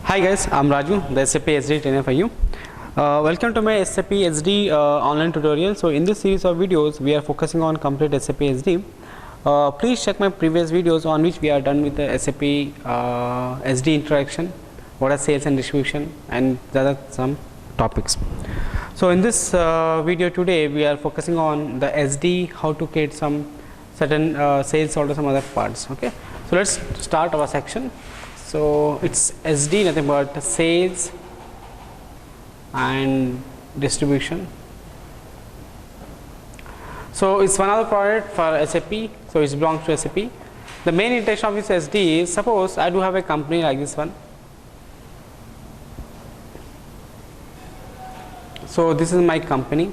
Hi guys, I'm Raju, the SAP SD trainer for you. Welcome to my SAP SD online tutorial. So in this series of videos, we are focusing on complete SAP SD. Please check my previous videos on which we are done with the SAP SD introduction, what are sales and distribution, and there are some topics. So in this video today, we are focusing on the SD, how to create some certain sales order, some other parts. Okay, so let's start our section. So it's SD, nothing but sales and distribution. So it's one other product for SAP, so it belongs to SAP. The main intention of this SD is, suppose I do have a company like this one. So this is my company.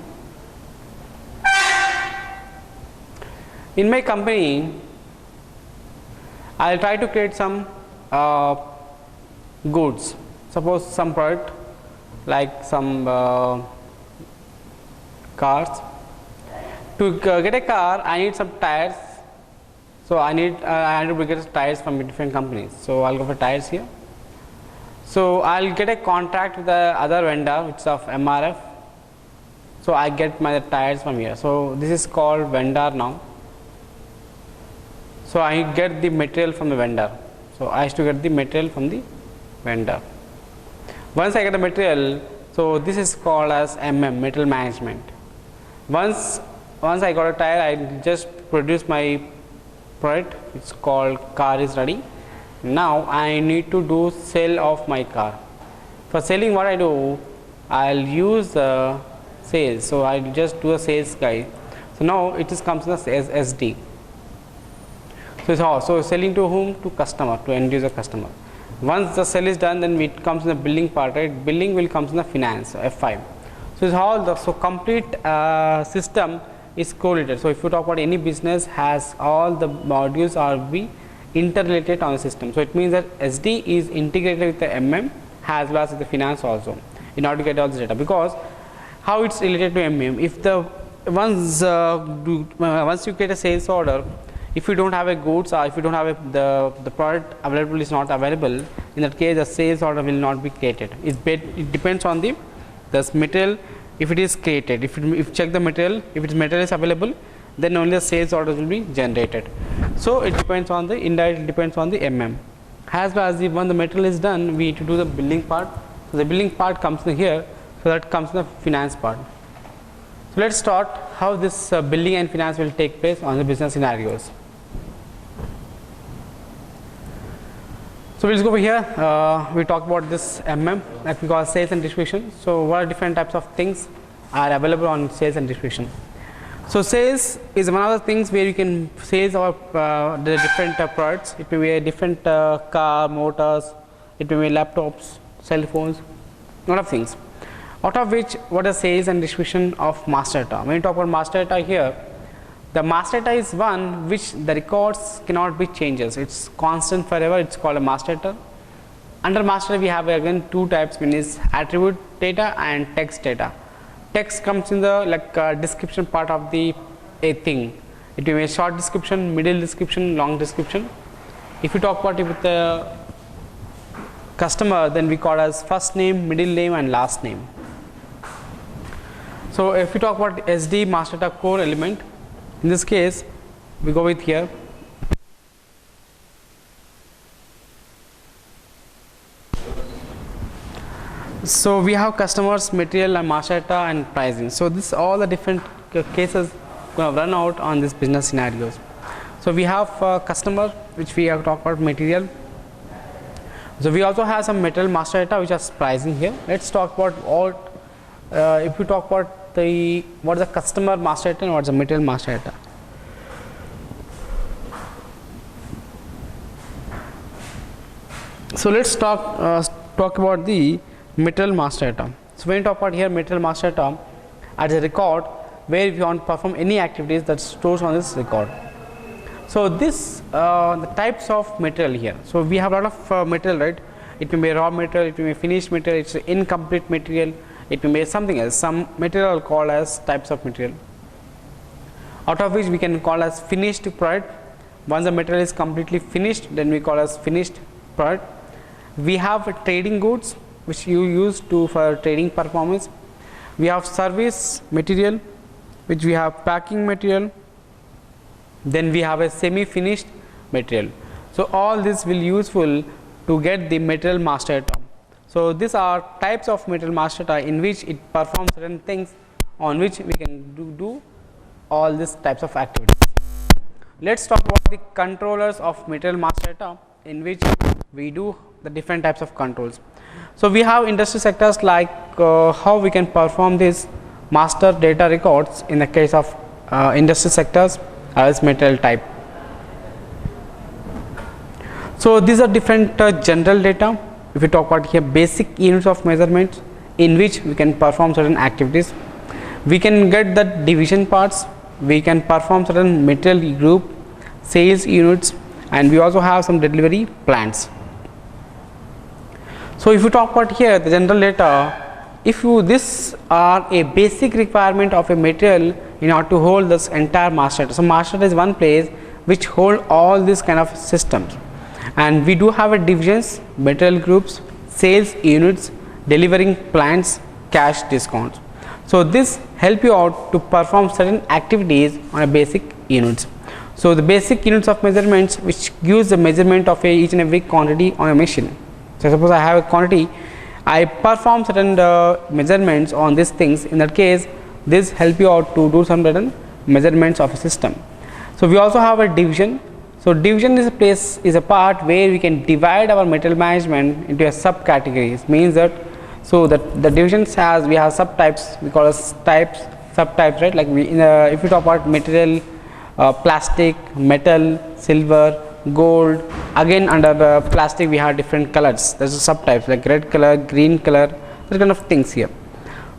In my company, I'll try to create some goods. Suppose some product like some cars. To get a car, I need some tires. So I need to get tires from different companies. So I'll go for tires here. So I'll get a contract with the other vendor, which is of MRF. So I get my tires from here. So this is called vendor now. So I get the material from the vendor. So I have to get the material from the vendor. Once I get the material, so this is called as material management. Once I got a tire, I just produce my product. It's called car is ready. Now I need to do sale of my car. For selling, what I do, I'll use the sales. So I'll just do a sales guide. So now it just comes as SD. So selling to whom? To customer, to end user customer. Once the sale is done, then it comes in the billing part, right? Billing will comes in the finance, F5. So it's all the complete system is correlated. So if you talk about any business, has all the modules are be interrelated on the system. So it means that SD is integrated with the as well as with the finance also in order to get all this data. Because how it's related to if the once you get a sales order, if you don't have a goods or if you don't have the product available is not available, in that case the sales order will not be created. It depends on the material. If it is created, if you check the material, if its material is available, then only the sales orders will be generated. So it depends on the indirect, depends on the As well as when the material is done, we need to do the billing part. So the billing part comes in here, so that comes in the finance part. So let's start how this billing and finance will take place on the business scenarios. So we'll just go over here. We talk about this that we call sales and distribution. So what are different types of things are available on sales and distribution? So sales is one of the things where you can sales our the different products. It may be a different car, motors. It may be laptops, cell phones, a lot of things. Out of which, what is sales and distribution of master data? When you talk about master data here, the master data is one which the records cannot be changes. It's constant forever. It's called a master data. Under master data, we have again two types. One is attribute data and text data. Text comes in the description part of the a thing. It will be a short description, middle description, long description. If you talk about it with the customer, then we call as first name, middle name, and last name. So if we talk about SD master data core element, in this case we go with here. So we have customers, material, and master data and pricing. So this all the different cases going to run out on this business scenarios. So we have customer, which we have talked about material. So we also have some material master data which is pricing here. Let's talk about all. If we talk about what is the customer master data and what is the material master data. So let's talk about the material master data. So when you talk about here material master data as a record where if you want to perform any activities that stores on this record. So this the types of material here. So we have a lot of material, right? It may be raw material, it may be finished material, it's incomplete material. It may be something else. Some material called as types of material, out of which we can call as finished product. Once the material is completely finished, then we call as finished product. We have trading goods which you use for trading performance. We have service material, which we have packing material. Then we have a semi-finished material. So all this will useful to get the material master data. So these are types of material master data in which it performs certain things on which we can do all these types of activities. Let's talk about the controllers of material master data in which we do the different types of controls. So we have industry sectors like how we can perform this master data records in the case of industry sectors as material type. So these are different general data. If we talk about here basic units of measurement in which we can perform certain activities, we can get the division parts, we can perform certain material group, sales units, and we also have some delivery plans. So if you talk about here the general data, if you this are a basic requirement of a material in order to hold this entire master data. So master data is one place which hold all these kind of systems, and we do have a divisions, material groups, sales units, delivering plans, cash discounts. So this help you out to perform certain activities on a basic units. So the basic units of measurements which gives the measurement of each and every quantity on a machine. So suppose I have a quantity, I perform certain measurements on these things. In that case, this help you out to do some certain measurements of a system. So we also have a division. So division is a place, is a part where we can divide our material management into a subcategories. Means that so that the divisions has, we have subtypes, we call as types, subtypes, right? Like we if you talk about material, plastic, metal, silver, gold. Again under the plastic we have different colors. There's a subtypes like red color, green color, that kind of things here.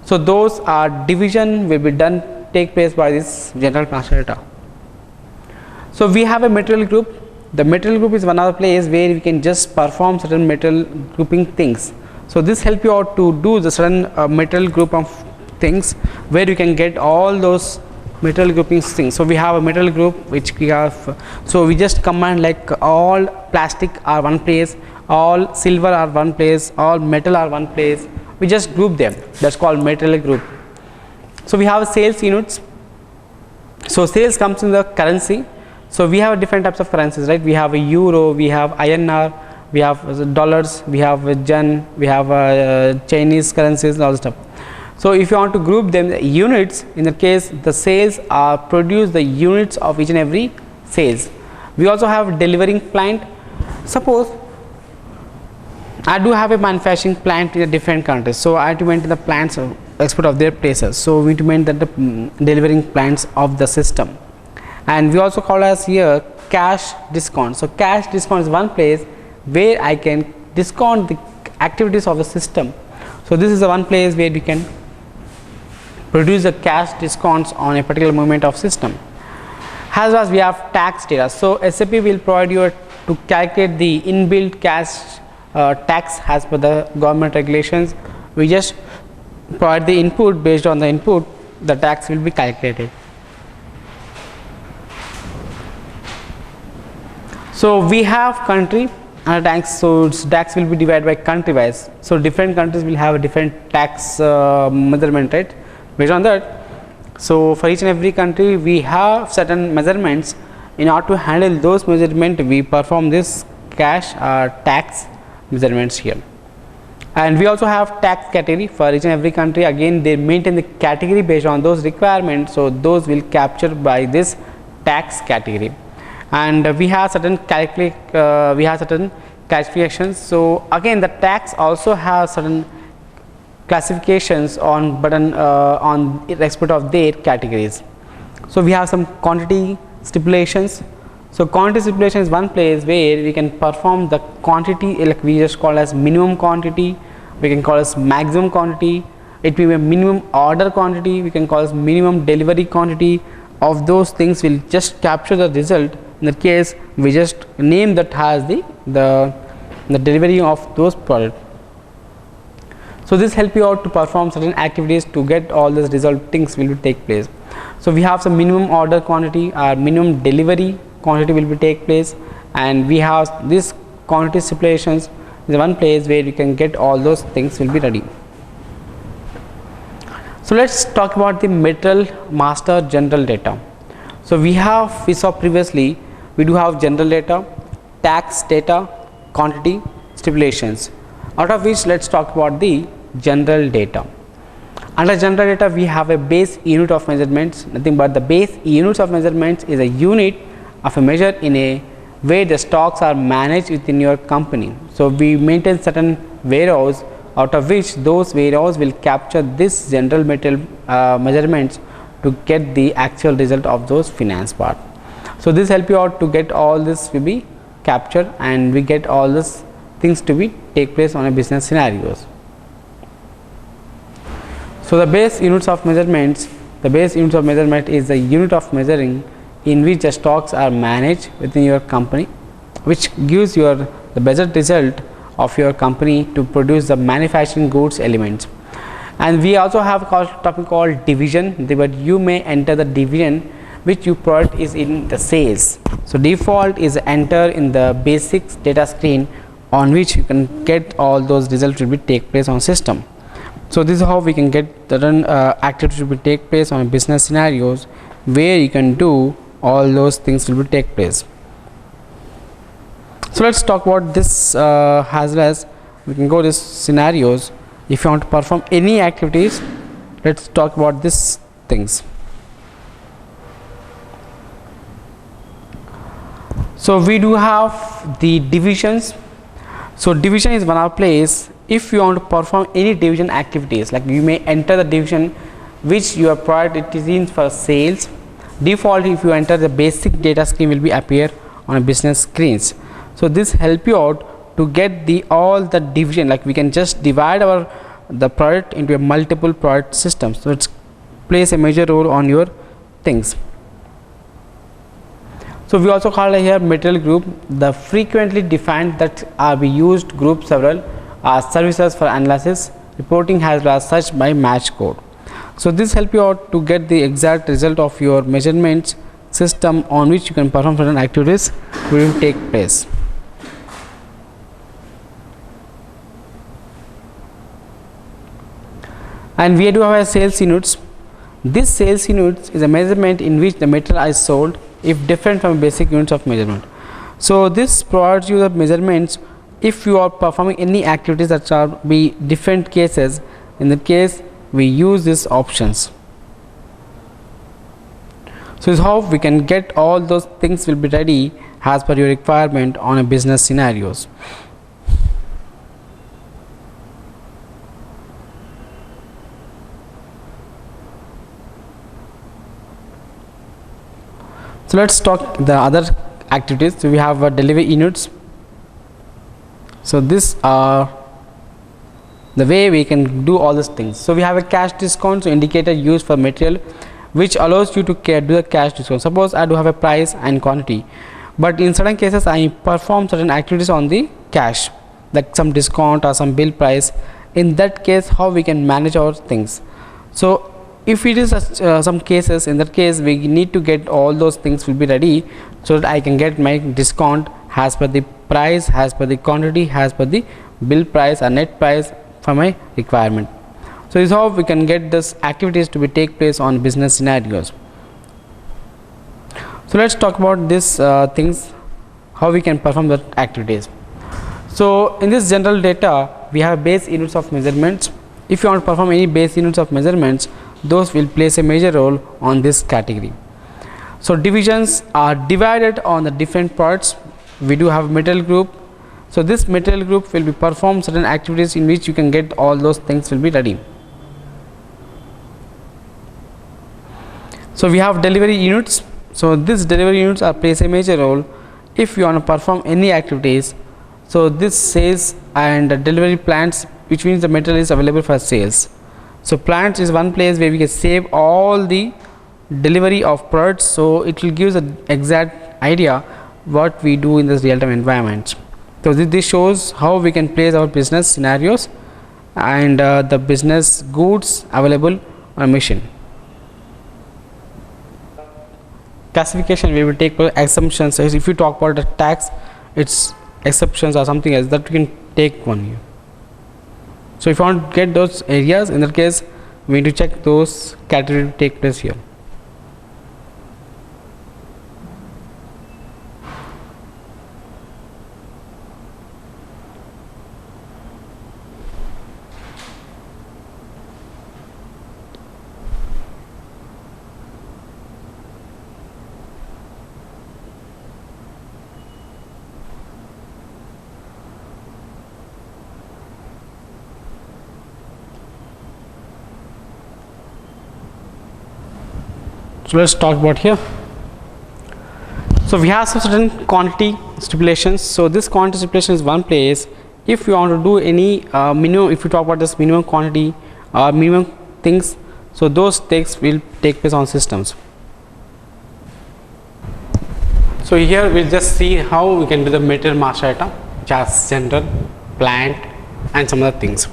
So those are division will be done, take place by this general master data. So we have a material group. The material group is one other place where we can just perform certain material grouping things. So this help you out to do the certain material group of things where you can get all those material grouping things. So we have a material group which we have, so we just command like all plastic are one place, all silver are one place, all metal are one place, we just group them, that's called material group. So we have sales units. So sales comes in the currency. So we have different types of currencies, right? We have a euro, we have INR, we have dollars, we have yen, we have Chinese currencies and all stuff. So if you want to group them units, in the case the sales are produce the units of each and every sales. We also have delivering plant. Suppose I do have a manufacturing plant in a different countries, so I have to maintain the plants of export of their places. So we need to maintain the delivering plants of the system. And we also call as here cash discount. So cash discount is one place where I can discount the activities of the system. So this is the one place where we can produce the cash discounts on a particular movement of system. As well as we have tax data. So SAP will provide you to calculate the inbuilt cash tax as per the government regulations. We just provide the input, based on the input the tax will be calculated. So we have country and tax, so tax will be divided by country wise. So different countries will have a different tax measurement, right? Based on that, so for each and every country we have certain measurements. In order to handle those measurements, we perform this cash tax measurements here. And we also have tax category for each and every country. Again, they maintain the category based on those requirements, so those will capture by this tax category. And we have certain classifications. So again, the tax also has certain classifications on respect of their categories. So we have some quantity stipulations. So quantity stipulation is one place where we can perform the quantity, like we just call as minimum quantity, we can call as maximum quantity, it will be a minimum order quantity, we can call as minimum delivery quantity. Of those things will just capture the result. In that case, we just name that has the delivery of those products. So this help you out to perform certain activities to get all these result things will take place. So we have some minimum order quantity or minimum delivery quantity will be take place, and we have this quantity stipulations is one place where you can get all those things will be ready. So let's talk about the material master general data. So we saw previously, we do have general data, tax data, quantity, stipulations. Out of which, let's talk about the general data. Under general data, we have a base unit of measurements. Nothing but the base units of measurements is a unit of a measure in a way the stocks are managed within your company. So we maintain certain warehouse, out of which those warehouse will capture this general material measurements to get the actual result of those finance part. So this help you out to get all this will be captured, and we get all this things to be take place on a business scenarios. So the base units of measurements, the base units of measurement is the unit of measuring in which the stocks are managed within your company, which gives the budget result of your company to produce the manufacturing goods elements. And we also have a topic called division, but you may enter the division which your product is in the sales. So default is enter in the basics data screen on which you can get all those results will be take place on system. So this is how we can get the activities will be take place on business scenarios where you can do all those things will be take place. So let's talk about this as well as we can go this scenarios. If you want to perform any activities, let's talk about these things. So we do have the divisions. So division is one of place. If you want to perform any division activities, like you may enter the division which your product it is in for sales. Default, if you enter the basic data screen will be appear on a business screens. So this help you out to get the all the division, like we can just divide the product into a multiple product systems. So it plays a major role on your things. So we also call here material group, the frequently defined that are be used group several are services for analysis, reporting as well as such by match code. So this help you out to get the exact result of your measurements system on which you can perform certain activities will take place. And we do have a sales units. This sales units is a measurement in which the material is sold if different from basic units of measurement. So this provides you the measurements if you are performing any activities that are be different cases. In that case, we use these options. So this is how we can get all those things will be ready as per your requirement on a business scenarios. So let's talk the other activities. So we have delivery units. So this are the way we can do all these things. So we have a cash discount, so indicator used for material which allows you to do the cash discount. Suppose I do have a price and quantity, but in certain cases I perform certain activities on the cash, like some discount or some bill price. In that case, how we can manage our things? So if it is some cases, in that case we need to get all those things will be ready so that I can get my discount as per the price, as per the quantity, as per the bill price or net price for my requirement. So this is how we can get this activities to be take place on business scenarios. So let's talk about this things, how we can perform the activities. So in this general data we have base units of measurements. If you want to perform any base units of measurements, those will place a major role on this category. So divisions are divided on the different parts. We do have material group. So this material group will be perform certain activities in which you can get all those things will be ready. So we have delivery units. So this delivery units are plays a major role if you want to perform any activities. So this sales and delivery plants, which means the material is available for sales. So plants is one place where we can save all the delivery of products. So it will give us an exact idea what we do in this real-time environment. So this shows how we can place our business scenarios and the business goods available on a machine. Classification we will take assumptions. If you talk about the tax, its exceptions or something else that we can take 1 year. So if you want to get those areas, in that case we need to check those category to take place here. So let's talk about here. So we have some certain quantity stipulations. So this quantity stipulation is one place. If you want to do any minimum, if you talk about this minimum quantity or minimum things, so those takes will take place on systems. So here we'll just see how we can do the material master data, which has general, plant, and some other things.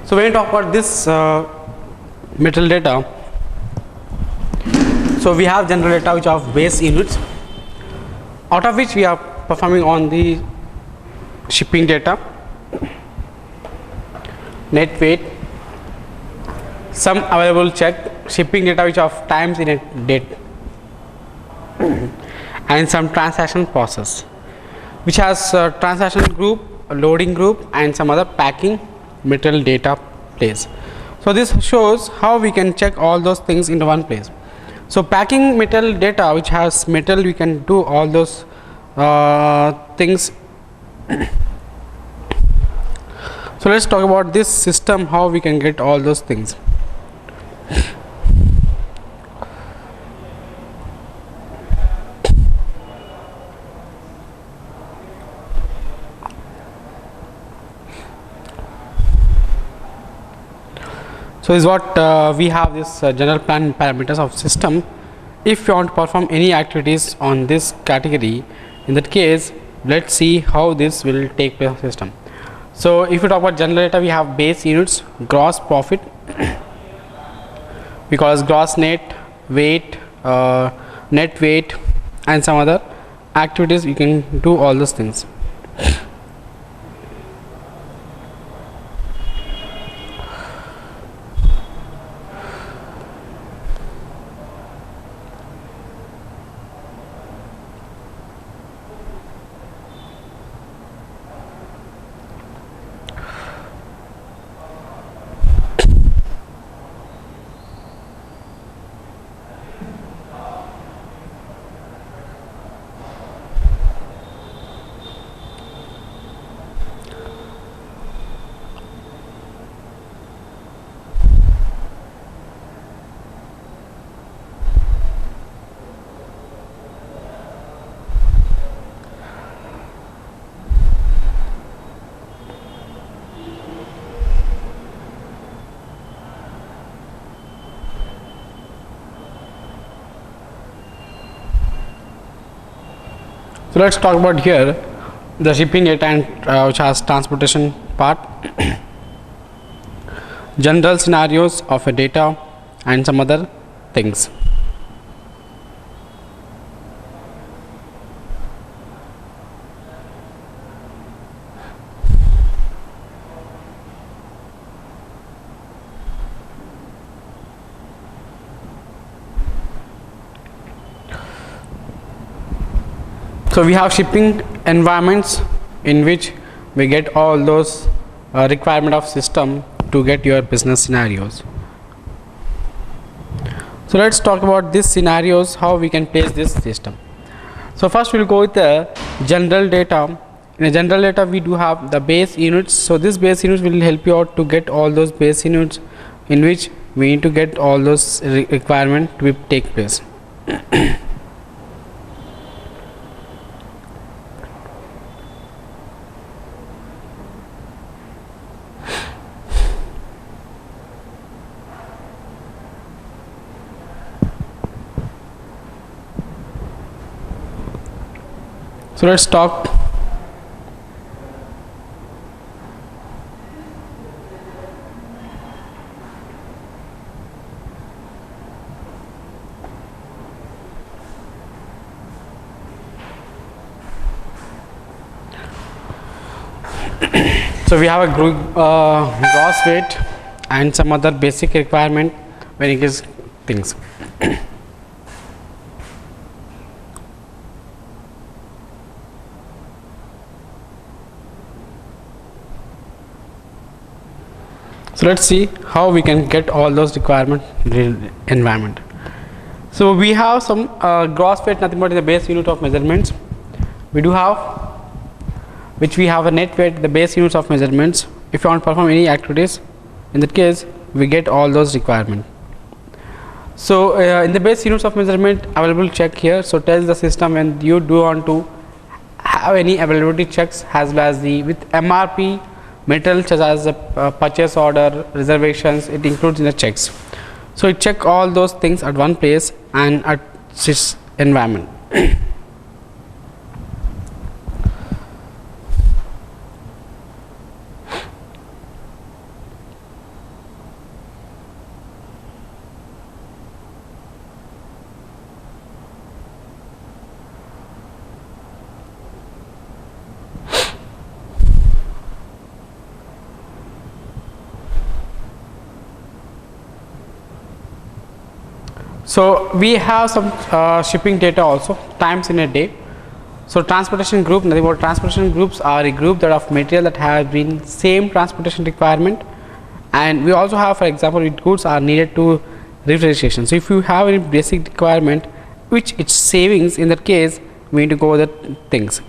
So when we talk about this material data, so we have general data which are base units, out of which we are performing on the shipping data, net weight, some available check, shipping data which of times in a date, and some transaction process which has transaction group, loading group, and some other packing material data place. So this shows how we can check all those things into one place. So packing material data which has metal, we can do all those things. So let's talk about this system, how we can get all those things. So is what we have this general plan parameters of system. If you want to perform any activities on this category, in that case let's see how this will take place system. So if you talk about general data, we have base units, gross profit, because gross net weight, net weight, and some other activities you can do all those things. So let's talk about here the shipping data and which has transportation part, general scenarios of a data, and some other things. So we have shipping environments in which we get all those requirement of system to get your business scenarios. So let's talk about these scenarios, how we can place this system. So first we'll go with the general data. In a general data we do have the base units. So this base units will help you out to get all those base units in which we need to get all those requirement to take place. So let's talk. So we have a gross weight and some other basic requirement when it is things. So let's see how we can get all those requirement environment. So we have some gross weight, nothing but the base unit of measurements. We do have, which we have a net weight, the base units of measurements. If you want to perform any activities, in that case we get all those requirements. So in the base units of measurement available check here, so tells the system when you do want to have any availability checks as well as the with MRP material such as the purchase order, reservations, it includes in the checks. So it check all those things at one place and at this environment. So we have some shipping data also, times in a day. So transportation group, nothing but transportation groups are a group that of material that have been same transportation requirement, and we also have, for example, if goods are needed to refrigeration. So if you have any basic requirement which it's savings, in that case we need to go with the things.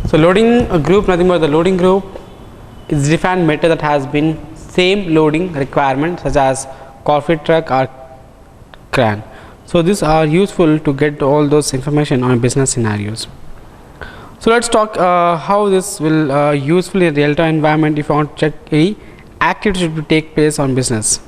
So loading a group, nothing but the loading group is defined method that has been same loading requirement such as coffee truck or crane. So these are useful to get all those information on business scenarios. So let's talk how this will useful in real time environment if you want to check any activity should take place on business.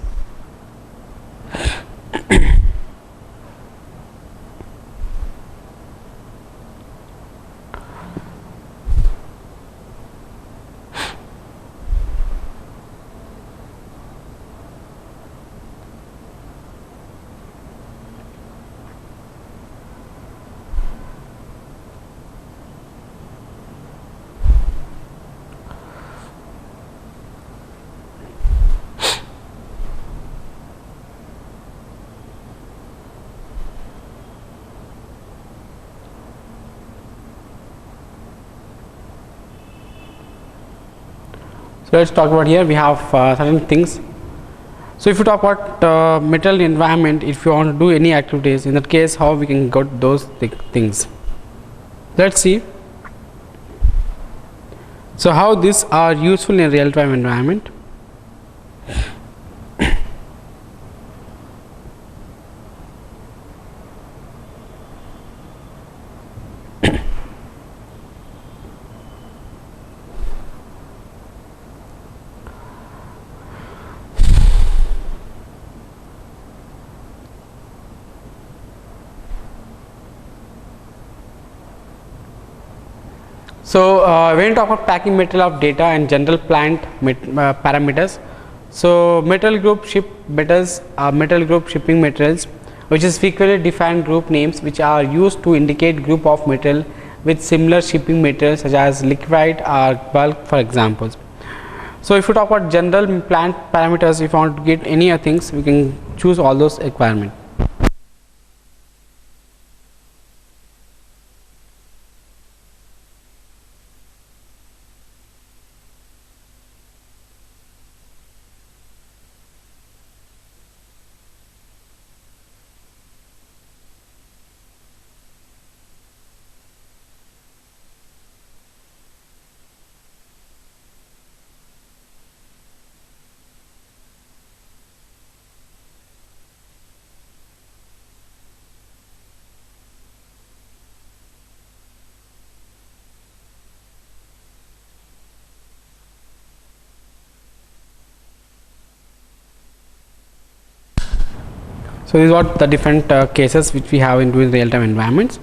So let's talk about here we have certain things. So if you talk about material environment, if you want to do any activities, in that case how we can get those things. Let's see. So how these are useful in real time environment. So when you talk about packing material of data and general plant parameters, so material group ship metals are material group shipping materials, which is frequently defined group names which are used to indicate group of material with similar shipping materials such as liquid or bulk, for examples. So if you talk about general plant parameters, if you want to get any other things, we can choose all those requirements. So these are the different cases which we have in doing real-time environments.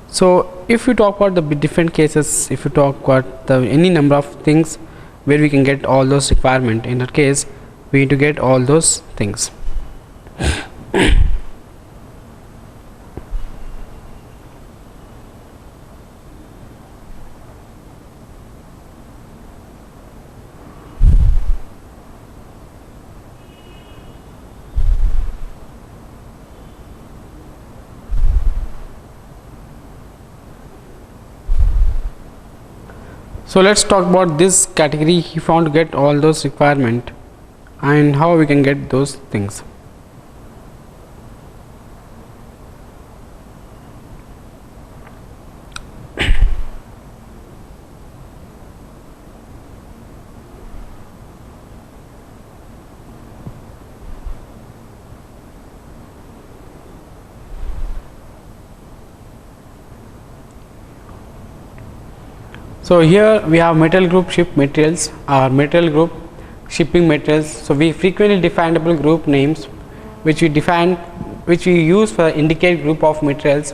So if you talk about the different cases, if you talk about the any number of things where we can get all those requirement, in that case we need to get all those things. So let's talk about this category if you want to get all those requirement and how we can get those things. So here we have material group ship materials or material group shipping materials. So we frequently definable group names which we use for indicate group of materials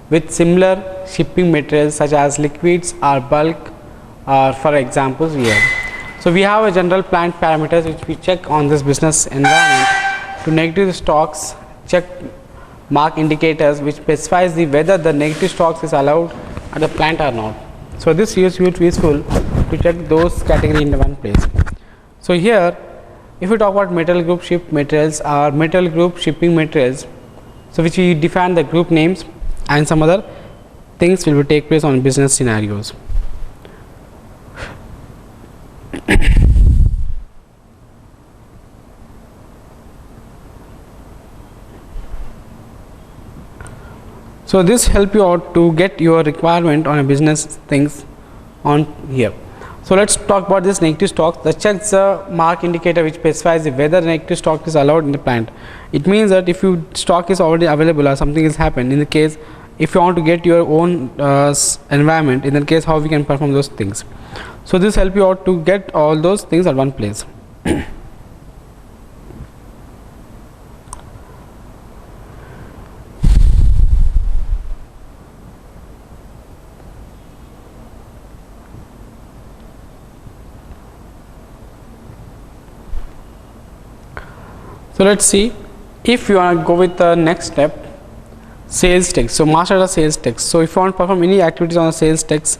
with similar shipping materials such as liquids or bulk or for examples here. So we have a general plant parameters which we check on this business environment to negative stocks, check mark indicators which specifies whether the negative stocks is allowed at the plant or not. So this is useful to check those category in one place. So here if we talk about material group ship materials or material group shipping materials, so which we define the group names and some other things will take place on business scenarios. So this help you out to get your requirement on a business things on here. So let's talk about this negative stock. The checks the mark indicator which specifies whether negative stock is allowed in the plant. It means that if you stock is already available or something has happened, in the case if you want to get your own environment, in that case how we can perform those things. So this help you out to get all those things at one place. So let's see if you want to go with the next step, sales text. So master the sales text. So if you want to perform any activities on the sales text,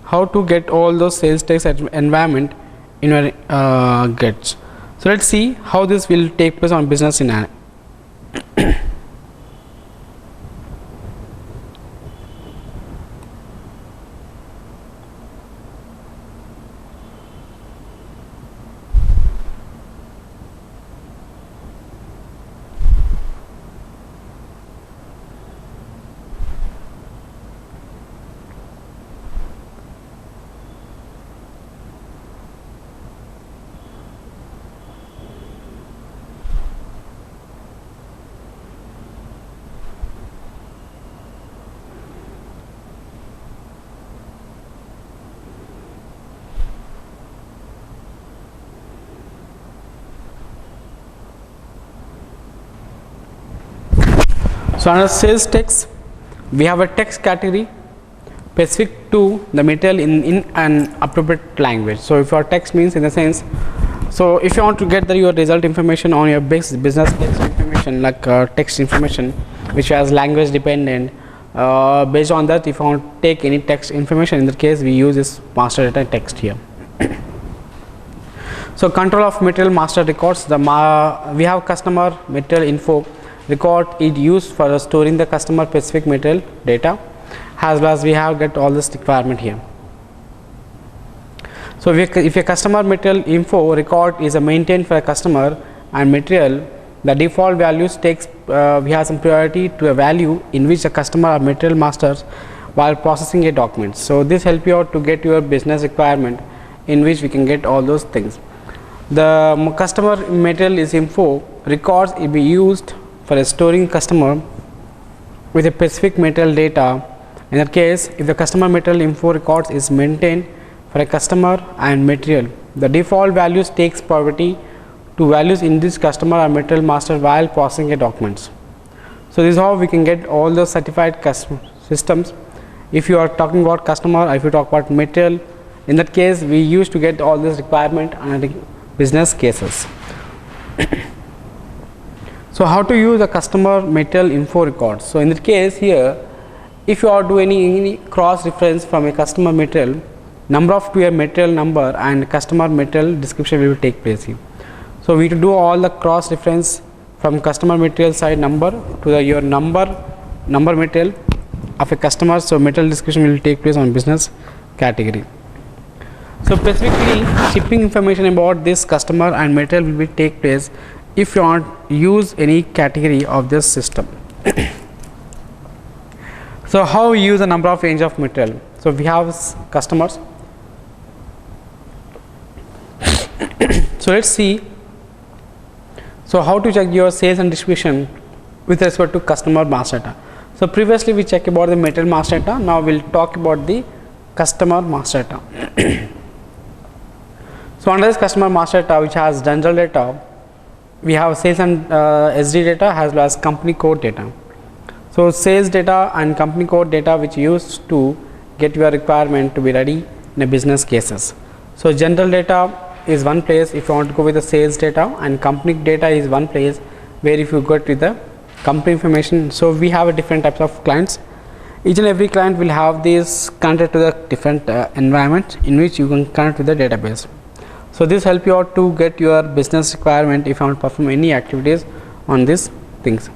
how to get all those sales text environment in your gets. So let's see how this will take place on business scenario. So under sales text we have a text category specific to the material in an appropriate language. So if your text means in the sense, so if you want to get your result information on your business text information like text information which has language dependent, based on that if you want to take any text information, in that case we use this master data text here. So control of material master records, we have customer material info record is used for storing the customer specific material data, as well as we have get all this requirement here. So if a customer material info record is maintained for a customer and material, the default values takes we have some priority to a value in which the customer or material masters while processing a document. So this help you out to get your business requirement in which we can get all those things. The customer material is info records will be used for storing customer with a specific material data. In that case, if the customer material info records is maintained for a customer and material, the default values takes priority to values in this customer or material master while processing a documents. So this is how we can get all the certified custom systems. If you are talking about customer, or if you talk about material, in that case we used to get all this requirement and business cases. So how to use a customer material info records? So in that case here, if you are doing any cross reference from a customer material, number of to your material number and customer material description will take place here. So we to do all the cross reference from customer material side number to the your number material of a customer. So material description will take place on business category. So specifically shipping information about this customer and material will be take place if you want use any category of this system. So how we use the number of range of material? So we have customers. So let's see. So how to check your sales and distribution with respect to customer master data? So previously we checked about the material master data. Now we'll talk about the customer master data. So under this customer master data, which has general data, we have sales and SD data as well as company code data. So sales data and company code data which used to get your requirement to be ready in a business cases. So general data is one place if you want to go with the sales data, and company data is one place where if you go to the company information. So we have a different types of clients. Each and every client will have this connected to the different environment in which you can connect with the database. So this help you out to get your business requirement if you want to perform any activities on these things.